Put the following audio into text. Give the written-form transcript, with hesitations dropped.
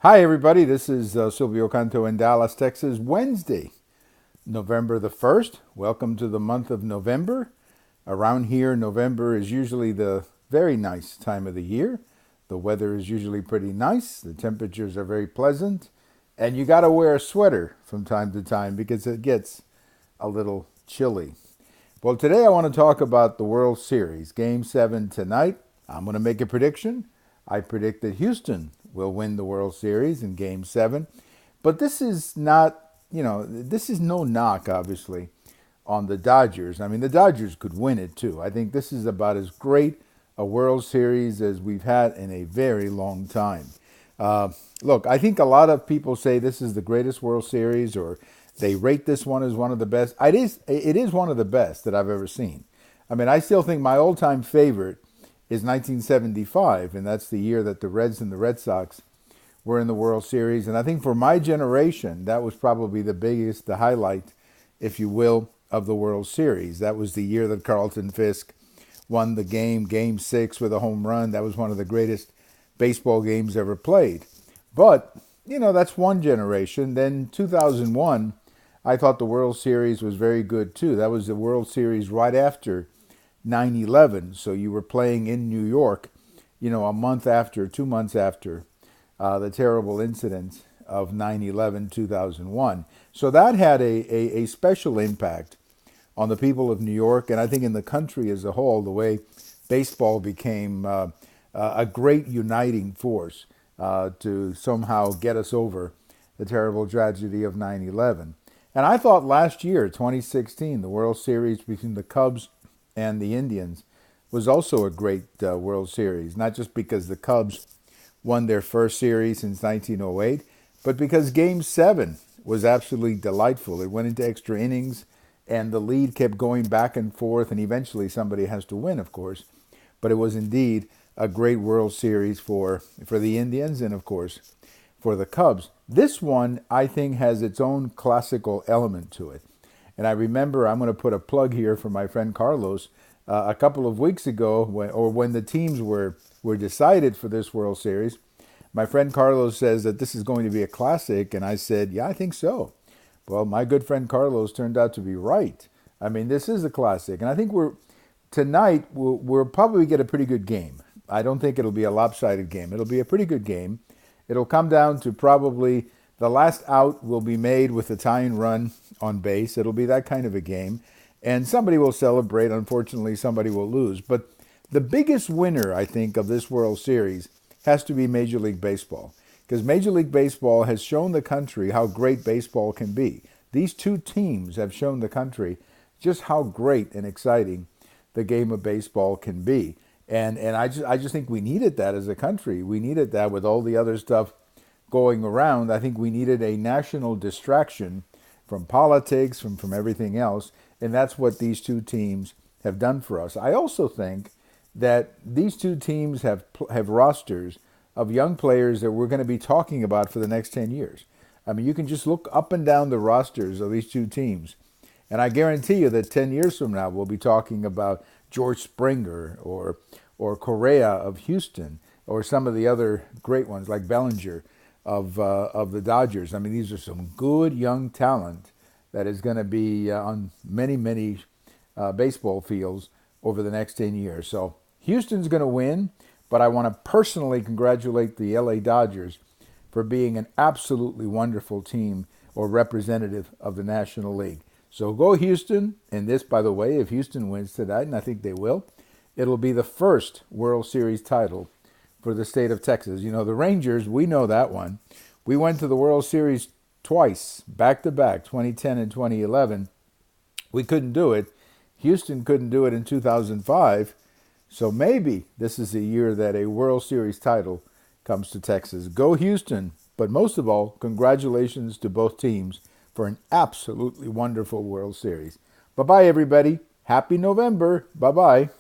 Hi, everybody. This is Silvio Canto in Dallas, Texas, Wednesday, November the 1st. Welcome to the month of November. Around here, November is usually the very nice time of the year. The weather is usually pretty nice. The temperatures are very pleasant. And you got to wear a sweater from time to time because it gets a little chilly. Well, today I want to talk about the World Series, Game 7 tonight. I'm going to make a prediction. I predict that Houston will win the World Series in Game 7. But this is not, this is no knock, obviously, on the Dodgers. I mean, the Dodgers could win it, too. I think this is about as great a World Series as we've had in a very long time. Look, I think a lot of people say this is the greatest World Series, or they rate this one as one of the best. It is one of the best that I've ever seen. I mean, I still think my all-time favorite is 1975, and that's the year that the Reds and the Red Sox were in the World Series. And I think for my generation, that was probably the biggest, the highlight, if you will, of the World Series. That was the year that Carlton Fisk won the Game 6 with a home run. That was one of the greatest baseball games ever played. But, that's one generation. Then 2001, I thought the World Series was very good too. That was the World Series right after 9/11. So you were playing in New York, a month after, 2 months after the terrible incident of 9/11, 2001. So that had a special impact on the people of New York, and I think in the country as a whole, the way baseball became a great uniting force to somehow get us over the terrible tragedy of 9/11. And I thought last year, 2016, the World Series between the Cubs and the Indians was also a great World Series, not just because the Cubs won their first series since 1908, but because Game 7 was absolutely delightful. It went into extra innings, and the lead kept going back and forth, and eventually somebody has to win, of course. But it was indeed a great World Series for the Indians and, of course, for the Cubs. This one, I think, has its own classical element to it. And I remember, I'm going to put a plug here for my friend Carlos, a couple of weeks ago, when the teams were decided for this World Series, my friend Carlos says that this is going to be a classic, and I said, yeah, I think so. Well, my good friend Carlos turned out to be right. I mean, this is a classic, and I think tonight we'll probably get a pretty good game. I don't think it'll be a lopsided game. It'll be a pretty good game. It'll come down to probably the last out will be made with a tying run on base. It'll be that kind of a game. And somebody will celebrate. Unfortunately, somebody will lose. But the biggest winner, I think, of this World Series has to be Major League Baseball. Because Major League Baseball has shown the country how great baseball can be. These two teams have shown the country just how great and exciting the game of baseball can be. And I just think we needed that as a country. We needed that with all the other stuff going around. I think we needed a national distraction from politics, from everything else, and that's what these two teams have done for us. I also think that these two teams have rosters of young players that we're going to be talking about for the next 10 years. I mean, you can just look up and down the rosters of these two teams, and I guarantee you that 10 years from now we'll be talking about George Springer or Correa of Houston or some of the other great ones like Bellinger of the Dodgers. I mean, these are some good young talent that is going to be on many baseball fields over the next 10 years. So Houston's going to win, but I want to personally congratulate the LA Dodgers for being an absolutely wonderful team or representative of the National League. So go Houston. And this, by the way, if Houston wins tonight, and I think they will, it'll be the first World Series title for the state of Texas. The Rangers, we know that one. We went to the World Series twice, back to back, 2010 and 2011. We couldn't do it. Houston couldn't do it in 2005. So maybe this is a year that a World Series title comes to Texas. Go Houston. But most of all, congratulations to both teams for an absolutely wonderful World Series. Bye-bye, everybody. Happy November. Bye-bye.